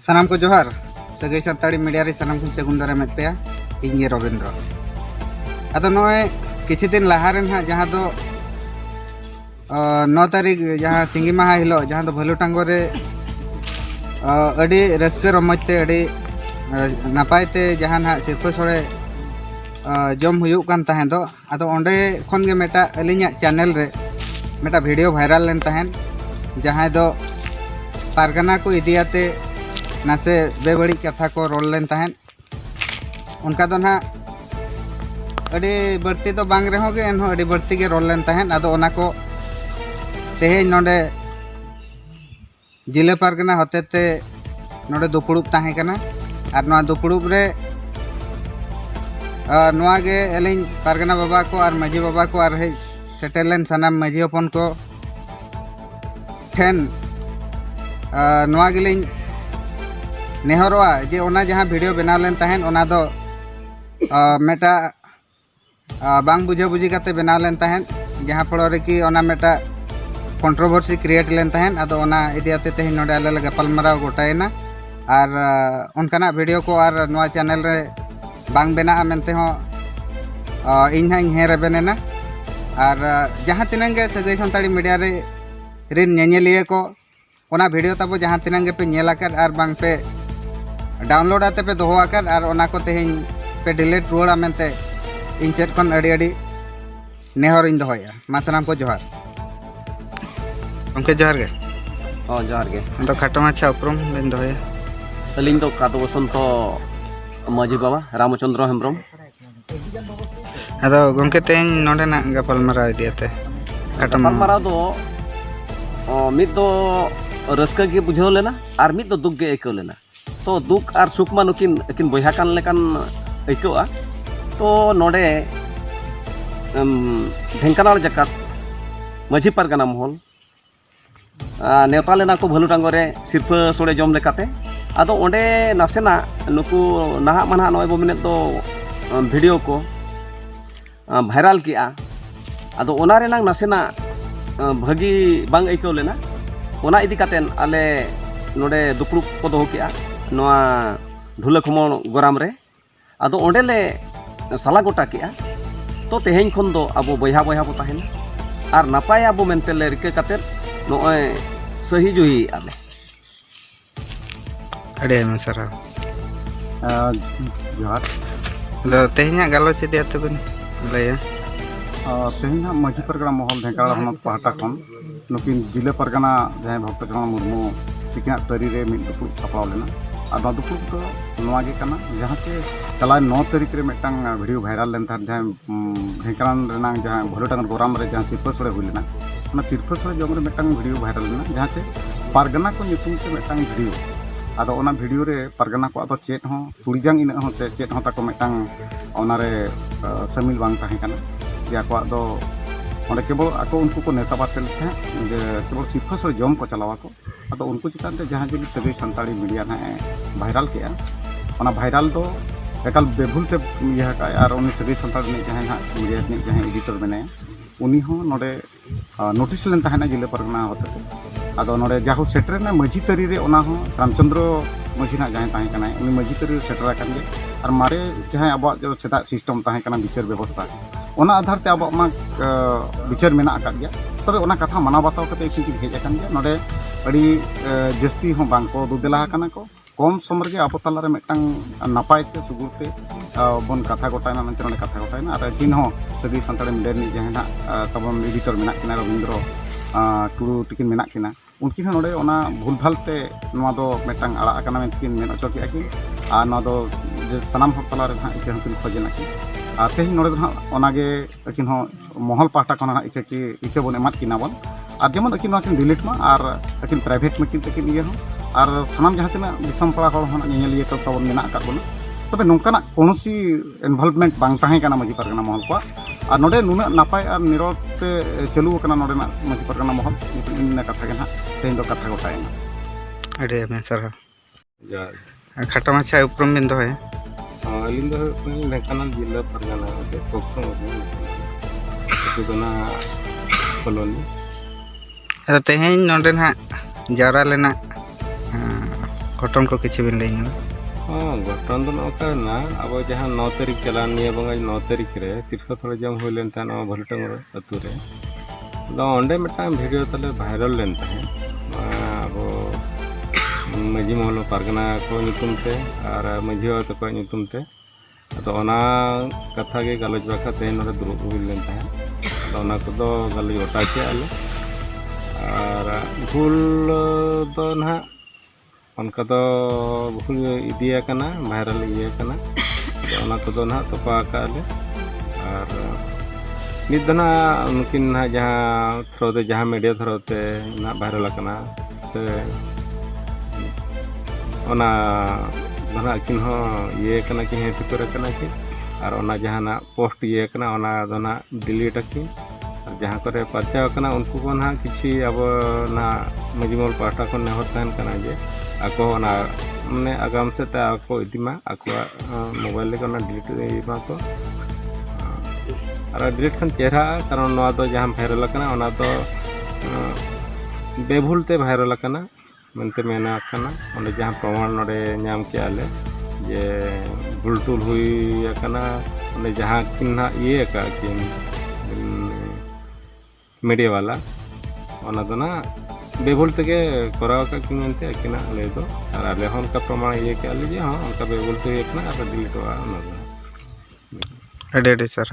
सानाम को जोहार सगई सानताड़ी मीडिया रे सानाम को सेगुन दारा मेत पेया इन रविंद्र अदो नय किछि दिन लाहा रे ना जहां दो 9 तारीख जहां सिंगी माहा हिलो जहां दो भलुटांगो रे अडी रस्के रमजते अडी नापायते जहां ना सिरफो सोड़े जम हुयुक कान तहें दो अदो ओंडे खन गे मेटा अलिया चैनल रे मेटा वीडियो वायरल लेन तहें जहां दो पारगना को इदियाते नासे बेबड़ी कथा को रोल लेन तहें उनका दो ना अड़ी बढ़ती तो बांग रहो गे एनहो अड़ी बढ़ती के रोल लेन तहें अदो ओना को तेहे नोडे जिले पारगना होते ते नोडे दुपुड़ुब तहें कना आर नोआ दुपुड़ुब रे नोआ गे एलिन पारगना बाबा को और माझी बाबा को और हे सेटेलेन सानाम माझी हपन को ठेन नोआ गेलिन नेहरोआ जे ओना जहां वीडियो बनाव लेन तहेन ओना दो मेटा बांग बुझे बुझी काते बनाव लेन तहेन जहां फलो रे कि ओना मेटा कंट्रोवर्सी क्रिएट लेन तहेन अदो ओना इदियाते तेहि नोडे आले लगे गपालमाराव गोटायना और उनकाना वीडियो को और नोआ चैनल रे बांग बेना मेनते हो इन हाई हे रेबेनेना और जहां तिनंग गे सगई सानताड़ी मीडिया रे रिन नेनेलिए को ओना वीडियो ताबो जहां तिनंग गे पे नेलाकर और बांग पे डाउनलोड आते पे दोहो आकर और ओना को तेहिं पे डिलीट रुआड़ा मेनते इन सेट खन अड़ी अड़ी नेहर इन दोहोया मा सानाम को जोहार उनके जोहार गे जोहार गे तो खाटो माछा उपरम बेन दोहोया अलिंग तो कातो बसंत माझी बाबा रामचंद्र हेम्ब्रम अदो गंके तेहिं नोडे ना गपालमाराव इदियाते गपालमाराव दो मिद दो रस्का के बुझाव लेना और मिद दो दुख गे आइकाव लेना तो दुख और सुख मा नुकिन बया कान लेकान आइकावा तो नोडे ढेंकानाल जाकात माझी पारगाना महल नेवता लेना को भलुटांगो रे सिरफा सोड़े जम लेकाते आदो ओंडे नासेना नुकु नाहा मानहा नय बो मिने तो वीडियो को वायरल किया आदो ओना रेनांग नासेना भागी बांग आइकाव लेना ओना इदी कातेन आले नोडे दुपुड़ुब को दोहो किया नोआ ढुला खमण गोराम रे आदो ओंडे ले साला गोटा किया तो तेहें खन दो आबो बयहा बयहा बो ताहेना आर नापाय आबो मेनते ले रिका कातेन नोय सही जुही आले अड़े मसरा जोहार दो तेहिं गालोच इदी अतबन लया तेहिं माझी पारगना महल ढेंकानाल हनत पाहटा खन नुकिन जिला पारगना जहां भक्तचरण मुर्मू तिकिना तरी रे मिद दुपुड़ सापड़ाव लेना और नोआ दुपुड़ तो नोआ गे कना जहां से चला 9 तारीख रे मिदटांग वीडियो वायरल लेन था जहां ढेंकानाल रेनांग जहां भलुटांगन गोराम रे जहां सिरफा सोड़े हुई लेना ओना सिरफा सोड़े जम रे मिदटांग वीडियो वायरल लेना जहां से पारगना को ᱧᱩᱛᱩᱢ ते मिदटांग वीडियो आदो ओना वीडियो रे पारगना को आदो चेत हो तुड़ीजांग इन हो चेत हो ताको मिदटांग ओना रे शामिल बांग ताहे कना या को आदो ओंडे केवल आको उनको को नेता बातेल थे जे केवल सिरफा सोड़े जम को चलावा को आदो उनको चितान ते जहां जे सगई सानताड़ी मीडिया ना वायरल केया ओना वायरल दो एकाल बेभुल ते यह का और उनी सगई सानताड़ी ने जहां ना मीडिया ने जहां एडिटर बने उनी हो नोडे नोटिस लेन ताहेना जिले पारगना होते आदो नोडे जाहो सेटर ना माझी तरी रे ओना हो रामचंद्र माझी ना जहां ताहे कना उनी माझी तरी सेटर कान गे और मारे जहां अब जो सेदा सिस्टम ताहे कना विचार व्यवस्था ओना आधार ते अब मा विचार मेना आकाद गया तबे ओना कथा माना बाताव कते एक हेज आकान गया नोडे अड़ी जस्ती हो बांग को दुदेला काना को कम समय गे अब तला रे मिदटांग नापाय ते सुगुर ते बन कथा गोटायना मेनते नोडे कथा गोटायना और जिन हो सगई सानताड़ी मीडिया नि जहां ना तबन एडिटर मेना किना रविंद्र टुडू तिकिन मेना किना उनकिन हो नोडे ओना भूल भालते नोआ दो मिदटांग आड़ा आकाना मेनतिकिन मेन अचो किया कि आ नोआ दो जे सनाम हर तला रे ना इके हकिन खोजना कि आ तेहिं नोडे ना ओनागे अकिन हो महल पाहटा खन ना इके बन एमात किना बन और जेमन अकिन नोआ किन डिलीट मा और अकिन प्राइवेट में किन तकिन इये हो और सानाम जहां तना दिसम पड़ा हर हन नेनेलिए तो तबन मेना आकाद बन तबे नोंकाना कोनोसी इनवॉल्वमेंट बांग ताहे कना माझी पारगना महल को और नोडे नुना नापाय और निरोध ते चालू कना नोडे ना माझी पारगना महल इन कथा के ना तेहिं दो कथा गोटायना अड़े मसरा खाटो माछा उपरम बिन दोहोया अलिंग दो ढेंकानाल जिला पारगना के कोकम दोना कॉलोनी तेहें नोडे ना जावरा लेना घटन को किसी बिन लई ना हाँ घटन तो नौका ना अब जहाँ 9 तारीख चला निया बंगा 9 तारीख रे तीर्थ थोड़े जम हुई लेन था भलटंग अतु रे तो अंडे मिट्टान वीडियो तले वायरल लेन था अब मजी महल पारगना को नितुम ते और मजी हो तक नितुम ते तो ओना कथा के गलोच बाखा तेन नोडे दुरुब हुई लेन था तो ओना को दो गलोच ओटा के आले और भूल तो ना उनका तो भूल इदिया कना वायरल इया कना तो ओना को दो ना तोपा काले और नित दना उनकिन ना जहाँ थ्रोते जहाँ मीडिया थ्रोते ना वायरल कना से ओना दना किन हो ये कना कि हेतु करे कना कि और ओना जहाँ ना पोस्ट ये कना ओना दना डिलीट की और जहाँ करे पर्चा कना उनको को ना किसी अब ना मजिमल पाटा को नेहर तहन कना जे ako na mane agam se ta ako idima ako mobile le kana delete ima ko ara delete kan chehra karon noa do jaham viral kana ona do bebhul te viral kana mente mena kana onde jaham praman node nyam ke ale je bultul hui kana onde jahan kinna ye ka kin media wala ona do na बेबुल तक कराव का कि मनते अकिना ले दो और आले हम का प्रमाण ये के आले जे हां उनका बेबुल तो एक ना डिलीट हुआ अडे सर